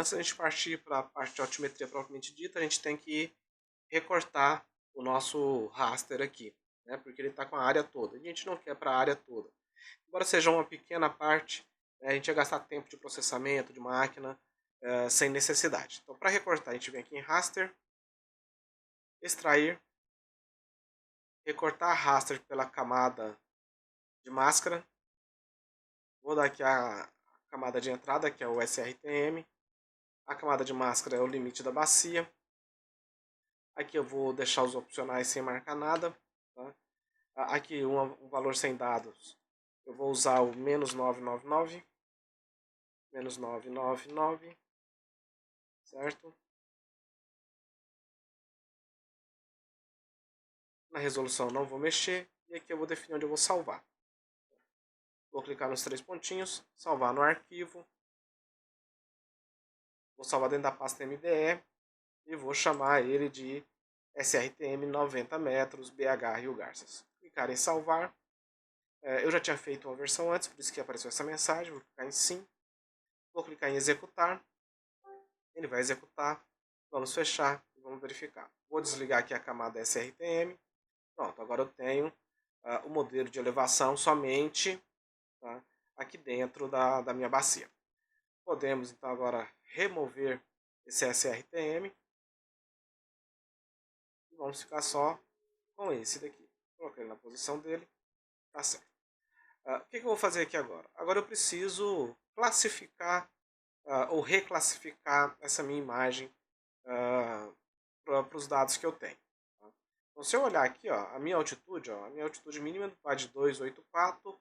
antes da gente partir para a parte de altimetria propriamente dita, a gente tem que recortar o nosso raster aqui, né? Porque ele está com a área toda. A gente não quer para a área toda. Embora seja uma pequena parte, né, a gente ia gastar tempo de processamento, de máquina, sem necessidade. Então, para recortar, a gente vem aqui em raster, extrair, recortar raster pela camada de máscara. Vou dar aqui a camada de entrada, que é o SRTM. A camada de máscara é o limite da bacia. Aqui eu vou deixar os opcionais sem marcar nada. Tá? Aqui um valor sem dados. Eu vou usar o menos 999. Menos 999. Certo? Na resolução não vou mexer. E aqui eu vou definir onde eu vou salvar. Vou clicar nos 3 pontinhos. Salvar no arquivo. Vou salvar dentro da pasta MDE. E vou chamar ele de SRTM 90 metros BH Rio Garças. Clicar em salvar. Eu já tinha feito uma versão antes, por isso que apareceu essa mensagem. Vou clicar em sim. Vou clicar em executar. Ele vai executar. Vamos fechar e vamos verificar. Vou desligar aqui a camada SRTM. Pronto, agora eu tenho o modelo de elevação somente, tá, aqui dentro da minha bacia. Podemos então agora remover esse SRTM. E vamos ficar só com esse daqui. Coloquei ele na posição dele. Tá certo. O que eu vou fazer aqui agora? Agora eu preciso classificar ou reclassificar essa minha imagem para os dados que eu tenho. Tá? Então, se eu olhar aqui, ó, a minha altitude mínima vai de 284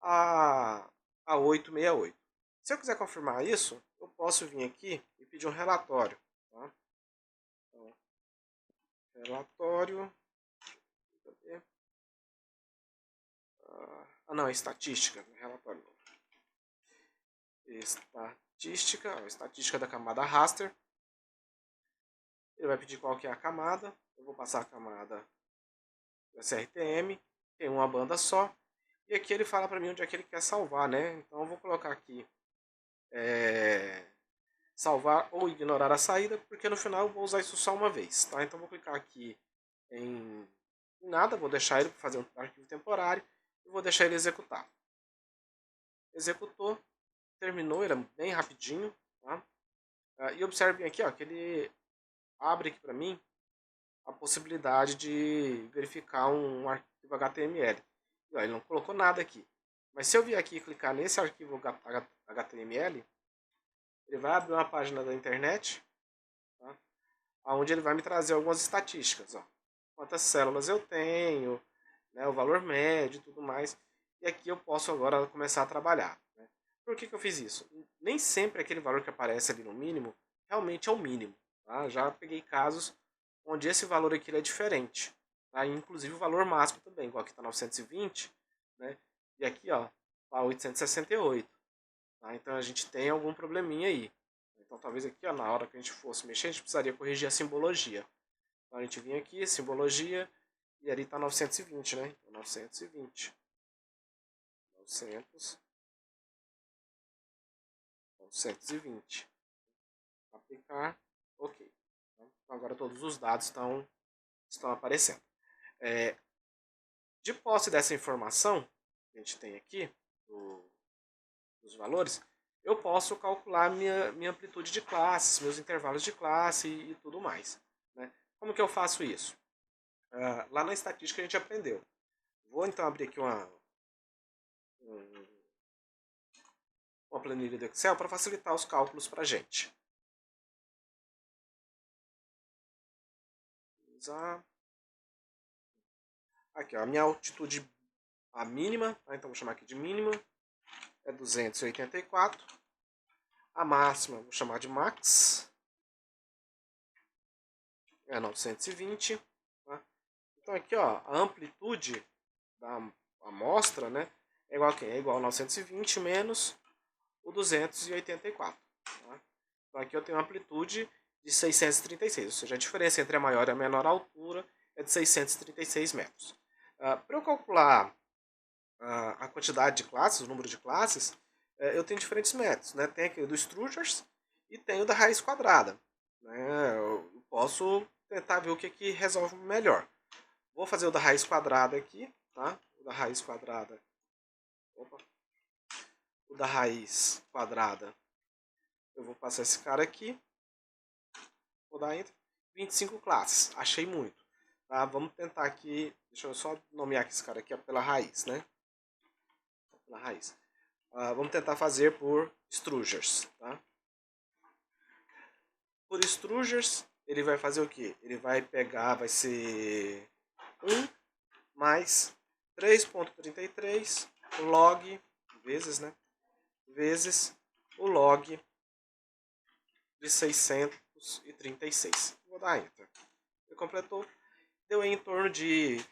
a 868. Se eu quiser confirmar isso, eu posso vir aqui e pedir um relatório. Tá? Então, relatório. Cadê? Não, é estatística, relatório. Estatística da camada raster. Ele vai pedir qual que é a camada. Eu vou passar a camada do SRTM. Tem uma banda só. E aqui ele fala para mim onde é que ele quer salvar, né? Então eu vou colocar aqui salvar ou ignorar a saída, porque no final eu vou usar isso só uma vez, tá? Então eu vou clicar aqui em nada, vou deixar ele para fazer um arquivo temporário e vou deixar ele executar. Executou, terminou, ele é bem rapidinho, tá? E observe bem aqui, ó, que ele abre aqui para mim a possibilidade de verificar um arquivo HTML. E, ó, ele não colocou nada aqui. Mas se eu vir aqui e clicar nesse arquivo HTML, ele vai abrir uma página da internet, tá? Onde ele vai me trazer algumas estatísticas. Ó. Quantas células eu tenho, né, o valor médio e tudo mais. E aqui eu posso agora começar a trabalhar. Né? Por que eu fiz isso? Nem sempre aquele valor que aparece ali no mínimo realmente é o mínimo. Tá? Já peguei casos onde esse valor aqui é diferente. Tá? Inclusive o valor máximo também, igual aqui está 920, né? E aqui ó, está 868. Tá? Então a gente tem algum probleminha aí. Então talvez aqui ó, na hora que a gente fosse mexer, a gente precisaria corrigir a simbologia. Então a gente vinha aqui, simbologia, e ali está 920, né? Então 920. 920. Aplicar. Ok. Então agora todos os dados estão aparecendo. De posse dessa informação que a gente tem aqui, dos valores, eu posso calcular minha amplitude de classes, meus intervalos de classe e tudo mais. Né? Como que eu faço isso? Lá na estatística a gente aprendeu. Vou então abrir aqui uma planilha do Excel para facilitar os cálculos para a gente. Aqui, ó, a minha altitude a mínima, tá? Então vou chamar aqui de mínima, é 284. A máxima vou chamar de max, é 920. Tá? Então aqui ó, a amplitude da amostra, né, é igual a quem? É igual a 920 menos o 284. Tá? Então aqui eu tenho uma amplitude de 636, ou seja, a diferença entre a maior e a menor altura é de 636 metros. Para eu calcular a quantidade de classes, o número de classes, eu tenho diferentes métodos. Né? Tem aquele do Strugers e tenho da raiz quadrada. Né? Eu posso tentar ver o que resolve melhor. Vou fazer o da raiz quadrada aqui, tá? O da raiz quadrada. Opa. O da raiz quadrada. Eu vou passar esse cara aqui. Vou dar Enter. 25 classes. Achei muito. Tá? Vamos tentar aqui. Deixa eu só nomear aqui esse cara aqui pela raiz, né? Pela raiz. Vamos tentar fazer por strugers, tá? Por strugers, ele vai fazer o quê? Ele vai pegar, vai ser 1 mais 3.33 log vezes, né? Vezes o log de 636. Vou dar Enter. Ele completou. Deu em torno de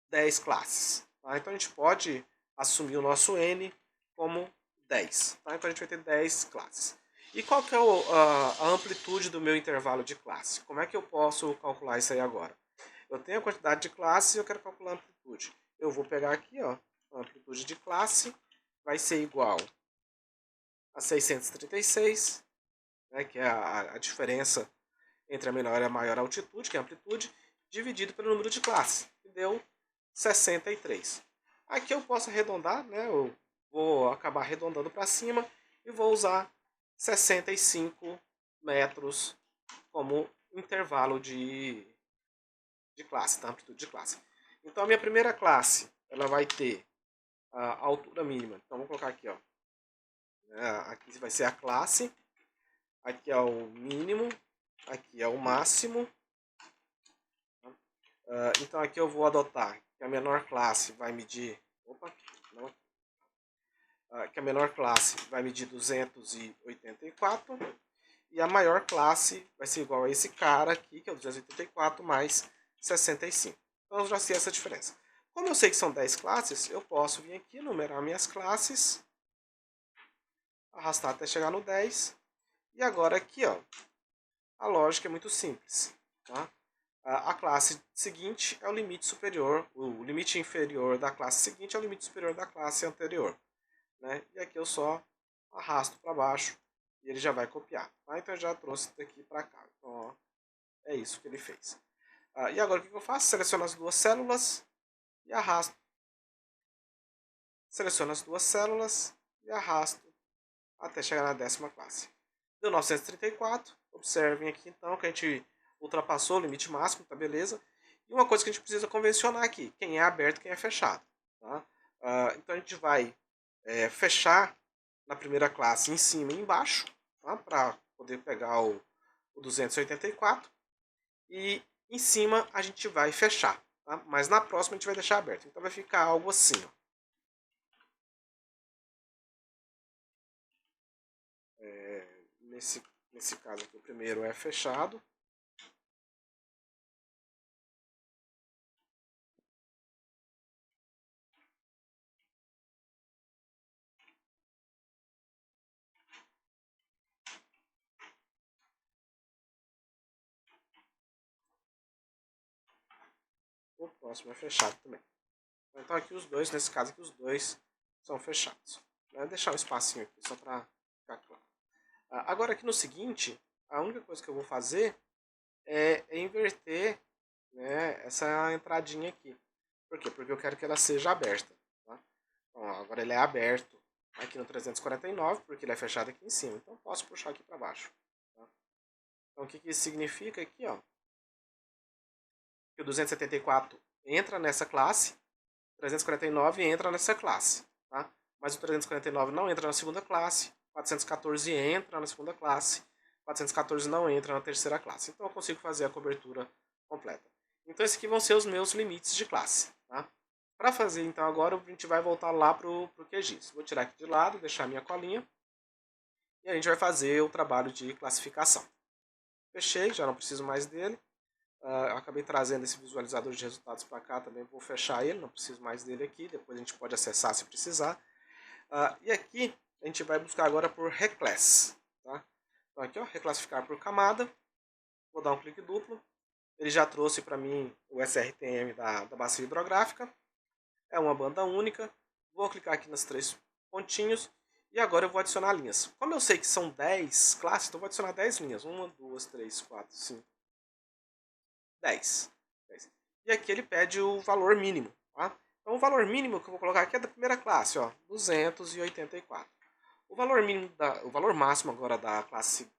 10 classes. Tá? Então a gente pode assumir o nosso N como 10. Tá? Então a gente vai ter 10 classes. E qual que é a amplitude do meu intervalo de classe? Como é que eu posso calcular isso aí agora? Eu tenho a quantidade de classes e eu quero calcular a amplitude. Eu vou pegar aqui, ó, a amplitude de classe vai ser igual a 636, né, que é a diferença entre a menor e a maior altitude, que é a amplitude, dividido pelo número de classes, que deu 63. Aqui eu posso arredondar, né, eu vou acabar arredondando para cima e vou usar 65 metros como intervalo de classe, tá? Amplitude de classe. Então a minha primeira classe, ela vai ter a altura mínima. Então vamos colocar aqui, ó. Aqui vai ser a classe, aqui é o mínimo, aqui é o máximo. Então aqui eu vou adotar que a menor classe vai medir, que a menor classe vai medir 284 e a maior classe vai ser igual a esse cara aqui, que é o 284 mais 65. Então eu já sei essa diferença. Como eu sei que são 10 classes, eu posso vir aqui, numerar minhas classes, arrastar até chegar no 10. E agora aqui, ó, a lógica é muito simples. Tá? A classe seguinte é o limite superior, o limite inferior da classe seguinte é o limite superior da classe anterior. Né? E aqui eu só arrasto para baixo e ele já vai copiar. Tá? Então eu já trouxe daqui para cá. Então, ó, é isso que ele fez. E agora o que eu faço? Seleciono as duas células e arrasto. Seleciono as duas células e arrasto até chegar na 10ª classe. Deu 934. Observem aqui então que a gente ultrapassou o limite máximo, tá beleza? E uma coisa que a gente precisa convencionar aqui, quem é aberto e quem é fechado. Tá? Então a gente vai fechar na primeira classe em cima e embaixo, tá? Para poder pegar o 284. E em cima a gente vai fechar, tá? Mas na próxima a gente vai deixar aberto. Então vai ficar algo assim, ó. Nesse caso aqui, o primeiro é fechado. O próximo é fechado também. Então aqui os dois, nesse caso aqui os dois são fechados. Vou deixar um espacinho aqui só para ficar claro. Agora aqui no seguinte, a única coisa que eu vou fazer é inverter, né, essa entradinha aqui. Por quê? Porque eu quero que ela seja aberta. Tá? Então, agora ele é aberto aqui no 349, porque ele é fechado aqui em cima. Então posso puxar aqui para baixo. Tá? Então o que isso significa aqui, ó? Que o 274 entra nessa classe, 349 entra nessa classe, tá? Mas o 349 não entra na segunda classe, 414 entra na segunda classe, 414 não entra na terceira classe. Então eu consigo fazer a cobertura completa. Então esses aqui vão ser os meus limites de classe, tá? Para fazer então agora a gente vai voltar lá para o QGIS. Vou tirar aqui de lado, deixar a minha colinha e a gente vai fazer o trabalho de classificação. Fechei, já não preciso mais dele. Acabei trazendo esse visualizador de resultados para cá também, vou fechar ele, não preciso mais dele aqui, depois a gente pode acessar se precisar. E aqui a gente vai buscar agora por reclass. Tá? Então aqui, ó, reclassificar por camada, vou dar um clique duplo, ele já trouxe para mim o SRTM da bacia hidrográfica, é uma banda única, vou clicar aqui nos 3 pontinhos E agora eu vou adicionar linhas. Como eu sei que são 10 classes, então eu vou adicionar 10 linhas. 1, 2, 3, 4, 5, 10. 10. E aqui ele pede o valor mínimo. Tá? Então o valor mínimo que eu vou colocar aqui é da primeira classe, ó, 284. O valor máximo agora da classe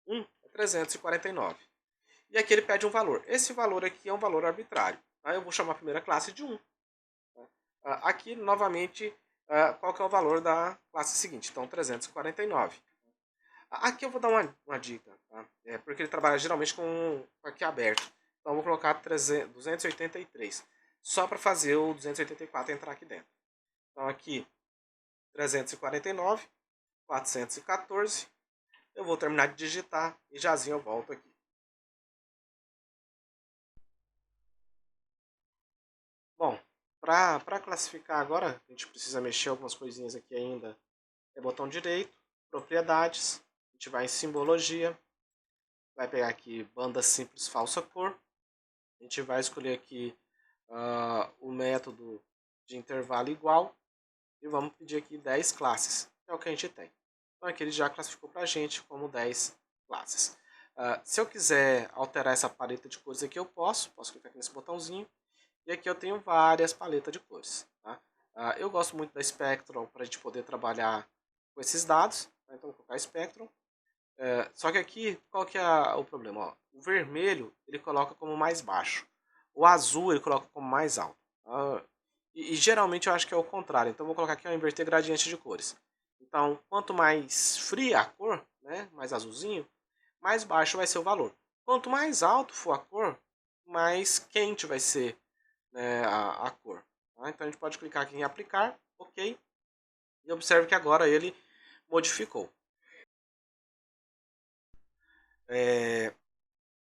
1 é 349. E aqui ele pede um valor. Esse valor aqui é um valor arbitrário. Tá? Eu vou chamar a primeira classe de 1. Aqui, novamente, qual que é o valor da classe seguinte? Então, 349. Aqui eu vou dar uma dica, tá? Porque ele trabalha geralmente com aqui aberto. Então, eu vou colocar 283, só para fazer o 284 entrar aqui dentro. Então, aqui, 349, 414. Eu vou terminar de digitar e jazinho eu volto aqui. Bom, para classificar agora, a gente precisa mexer algumas coisinhas aqui ainda. É botão direito, propriedades, a gente vai em simbologia, vai pegar aqui banda simples falsa cor, a gente vai escolher aqui o método de intervalo igual e vamos pedir aqui 10 classes, que é o que a gente tem. Então aqui ele já classificou para a gente como 10 classes. Se eu quiser alterar essa paleta de cores aqui, eu posso clicar aqui nesse botãozinho. E aqui eu tenho várias paletas de cores. Tá? Eu gosto muito da Spectrum para a gente poder trabalhar com esses dados. Tá? Então vou colocar Spectrum. Só que aqui, qual que é o problema? Ó, o vermelho ele coloca como mais baixo. O azul ele coloca como mais alto. E geralmente eu acho que é o contrário. Então vou colocar aqui uma inverter gradiente de cores. Então, quanto mais fria a cor, né, mais azulzinho, mais baixo vai ser o valor. Quanto mais alto for a cor, mais quente vai ser, né, a cor. Tá? Então a gente pode clicar aqui em aplicar, ok, e observe que agora ele modificou. E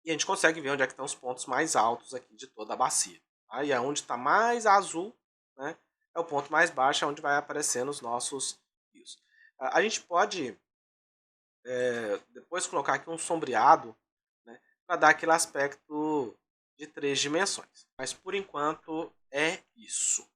a gente consegue ver onde é que estão os pontos mais altos aqui de toda a bacia. Tá? E onde está mais azul, né, é o ponto mais baixo, é onde vai aparecendo os nossos rios. A gente pode depois colocar aqui um sombreado, né, para dar aquele aspecto de 3 dimensões. Mas por enquanto é isso.